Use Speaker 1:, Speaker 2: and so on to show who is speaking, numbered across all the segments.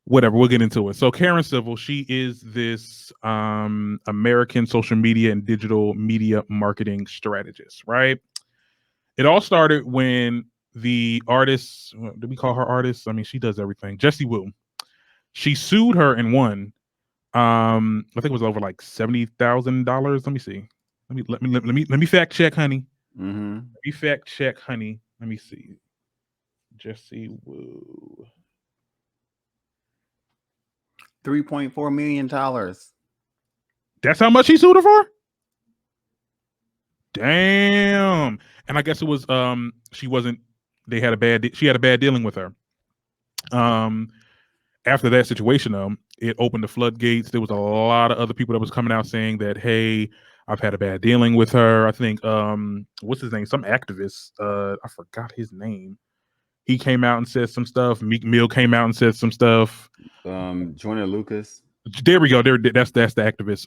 Speaker 1: whatever, we'll get into it. So Karen Civil, she is this American social media and digital media marketing strategist, right? It all started when the artist, do we call her artist? I mean, she does everything. Jessie Woo. She sued her and won. I think it was over like $70,000. Let me see. Let me fact check, honey.
Speaker 2: Mm-hmm.
Speaker 1: Let me fact check, honey. Let me see. Jessie Woo.
Speaker 2: $3.4 million.
Speaker 1: That's how much he sued her for? Damn. And I guess it was she wasn't they had a bad she had a bad dealing with her. After that situation, it opened the floodgates. There was a lot of other people that was coming out saying that, hey, I've had a bad dealing with her. I think what's his name? Some activist. I forgot his name. He came out and said some stuff. Meek Mill came out and said some stuff.
Speaker 2: Joyner Lucas.
Speaker 1: There we go. That's the activist.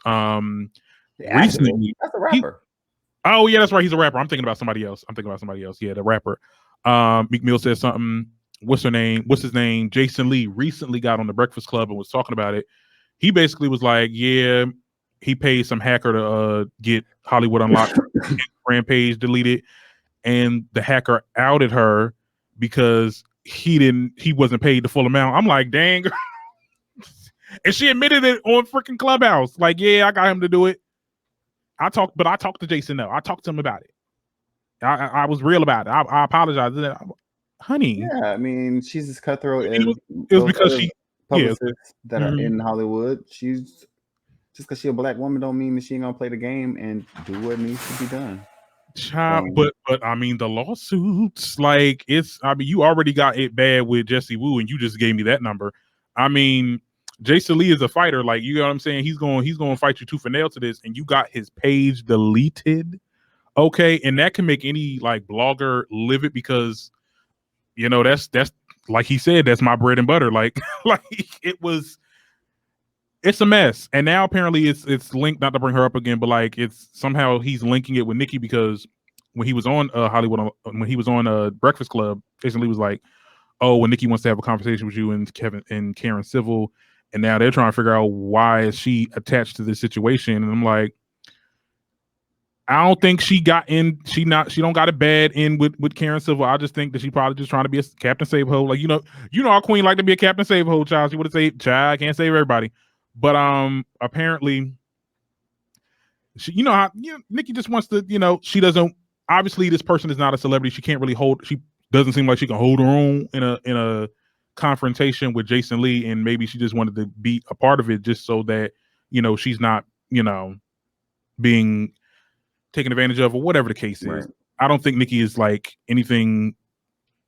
Speaker 1: Recently,
Speaker 2: that's a rapper.
Speaker 1: Oh yeah, that's right. He's a rapper. I'm thinking about somebody else. Yeah, the rapper. Meek Mill said something. What's her name? What's his name? Jason Lee recently got on the Breakfast Club and was talking about it. He basically was like, yeah, he paid some hacker to get Hollywood Unlocked Instagram page deleted, and the hacker outed her because he wasn't paid the full amount. I'm like, dang. And she admitted it on freaking Clubhouse. Like, yeah, I got him to do it. I talked to Jason though. I talked to him about it. I was real about it. I apologize. Honey.
Speaker 2: Yeah, I mean, she's as cutthroat as
Speaker 1: it was because she
Speaker 2: publicists that are in Hollywood. She's just because she's a black woman don't mean that she ain't gonna play the game and do what needs to be done.
Speaker 1: But I mean the lawsuits, like you already got it bad with Jessie Woo, and you just gave me that number. I mean, Jason Lee is a fighter, like, you know what I'm saying? He's going to fight you tooth and nail to this, and you got his page deleted. Okay, and that can make any like blogger livid because, you know, that's like he said, that's my bread and butter. Like it's a mess. And now apparently it's linked, not to bring her up again, but like it's somehow he's linking it with Nicki because when he was on Hollywood, when he was on Breakfast Club, Jason Lee was like, oh, when Nicki wants to have a conversation with you and Karen Civil, and now they're trying to figure out why is she attached to this situation. And I'm like, I don't think she got in. She don't got a bad in with Karen Civil. I just think that she probably just trying to be a Captain Save Ho. Like, you know, our queen like to be a Captain Save Ho child. She would have said, child, I can't save everybody. But apparently, she, you know how Nicki just wants to, you know, she doesn't. Obviously, this person is not a celebrity. She can't really hold. She doesn't seem like she can hold her own in a confrontation with Jason Lee, and maybe she just wanted to be a part of it just so that, you know, she's not, you know, being taken advantage of or whatever the case is. Right. I don't think Nicki is like anything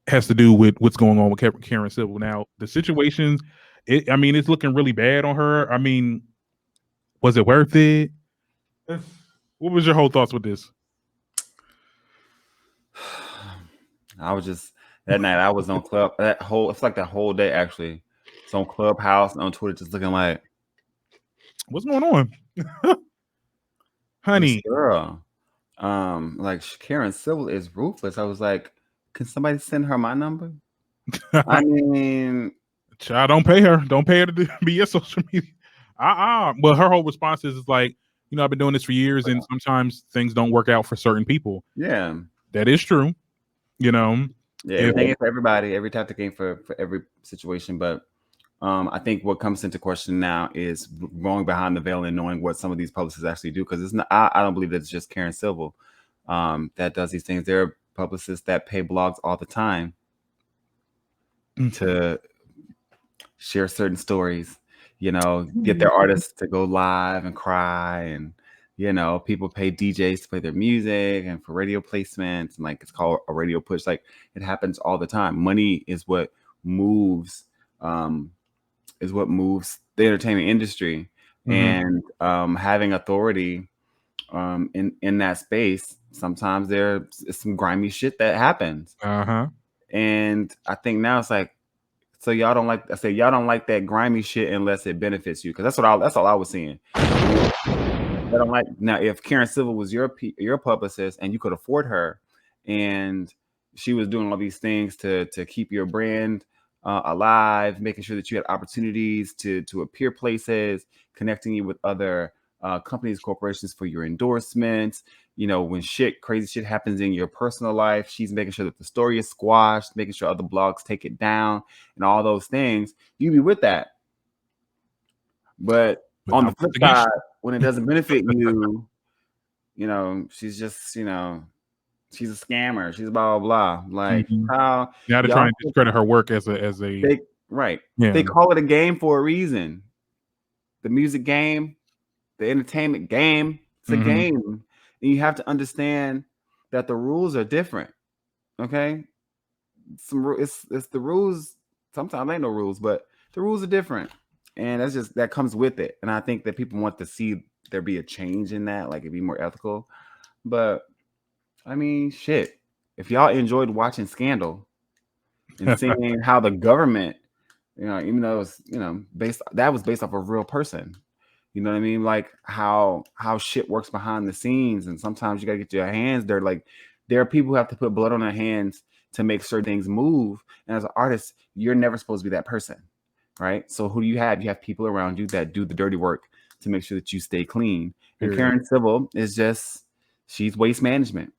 Speaker 1: has to do with what's going on with Karen Civil. Now, the situations, I mean, it's looking really bad on her. I mean, was it worth it? What was your whole thoughts with this?
Speaker 2: I was just, that night I was on Club, it's like that whole day actually. It's on Clubhouse and on Twitter just looking like,
Speaker 1: what's going on? Honey.
Speaker 2: Girl. Like Karen Civil is ruthless. I was like, can somebody send her my number? I mean,
Speaker 1: child, don't pay her to be your social media. Well, her whole response is like, you know, I've been doing this for years, and sometimes things don't work out for certain people.
Speaker 2: Yeah,
Speaker 1: that is true. You know,
Speaker 2: yeah, everything ain't for everybody. Every tactic ain't for every situation. But I think what comes into question now is going behind the veil and knowing what some of these publicists actually do. Because it's not, I don't believe that it's just Karen Civil that does these things. There are publicists that pay blogs all the time to share certain stories, you know, get their artists to go live and cry, and, you know, people pay DJs to play their music and for radio placements, and like it's called a radio push. Like, it happens all the time. Money is what moves the entertainment industry. And having authority in that space, sometimes there's some grimy shit that happens. And I think now it's like, so y'all don't like that grimy shit unless it benefits you, because that's all I was seeing. I don't like, now if Karen Civil was your publicist and you could afford her and she was doing all these things to keep your brand alive, making sure that you had opportunities to appear places, connecting you with other companies, corporations for your endorsements. You know, when crazy shit happens in your personal life, she's making sure that the story is squashed, making sure other blogs take it down, and all those things. You be with that. But on the flip side, when it doesn't benefit you, you know, she's just, you know, she's a scammer. She's blah blah blah. Like how
Speaker 1: now they're trying to discredit her work as a
Speaker 2: right.
Speaker 1: Yeah.
Speaker 2: They call it a game for a reason. The music game, the entertainment game, it's a game. And you have to understand that the rules are different. Okay. It's the rules. Sometimes ain't no rules, but the rules are different. And that comes with it. And I think that people want to see there be a change in that, like it be more ethical. But I mean, shit. If y'all enjoyed watching Scandal and seeing how the government, you know, even though it was, you know, based off of a real person, you know what I mean? Like how shit works behind the scenes, and sometimes you gotta get your hands dirty. Like there are people who have to put blood on their hands to make certain things move. And as an artist, you're never supposed to be that person, right? So who do you have? You have people around you that do the dirty work to make sure that you stay clean. And Karen Civil is she's waste management.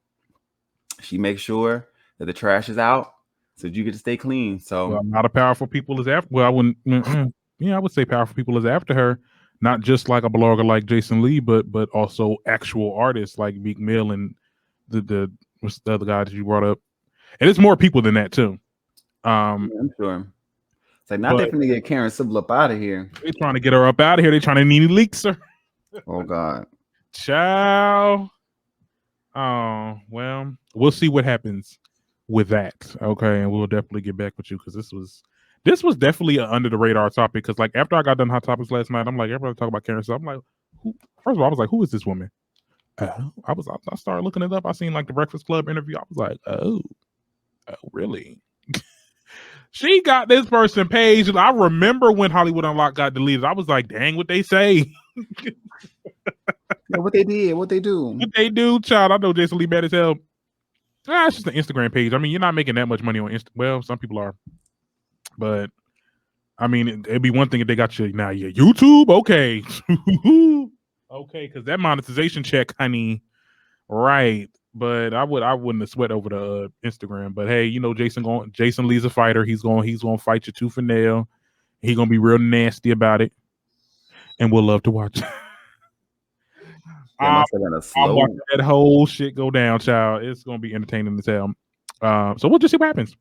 Speaker 2: She makes sure that the trash is out so that you get to stay clean. So
Speaker 1: a lot of powerful people is after. Well, I wouldn't. I would say powerful people is after her. Not just like a blogger like Jason Lee, but also actual artists like Meek Mill and what's the other guy that you brought up. And it's more people than that too.
Speaker 2: I'm sure. It's like not definitely get Karen Civil up out of here.
Speaker 1: They're trying to get her up out of here. They're trying to Nene Leaks her.
Speaker 2: Oh God.
Speaker 1: Ciao. Oh, well, we'll see what happens with that. Okay, and we'll definitely get back with you because this was definitely an under the radar topic. Because like after I got done Hot Topics last night, I'm like, everybody talk about Karen. So I'm like, first of all, I was like, who is this woman? I started looking it up. I seen like the Breakfast Club interview. I was like, oh really? She got this person page. I remember when Hollywood Unlocked got deleted. I was like, dang, what they say.
Speaker 2: Yeah, what they did, what they do,
Speaker 1: child. I know Jason Lee bad as hell. It's just an Instagram page. I mean, you're not making that much money on Insta. Well, some people are, but I mean, it'd be one thing if they got you now. Yeah, YouTube, okay, okay, because that monetization check, honey, right? But I wouldn't have sweat over the Instagram. But hey, you know, Jason Lee's a fighter. He's going to fight you tooth and nail. He's gonna be real nasty about it, and we'll love to watch it. I'll watch that whole shit go down, child. It's gonna be entertaining as hell. So we'll just see what happens.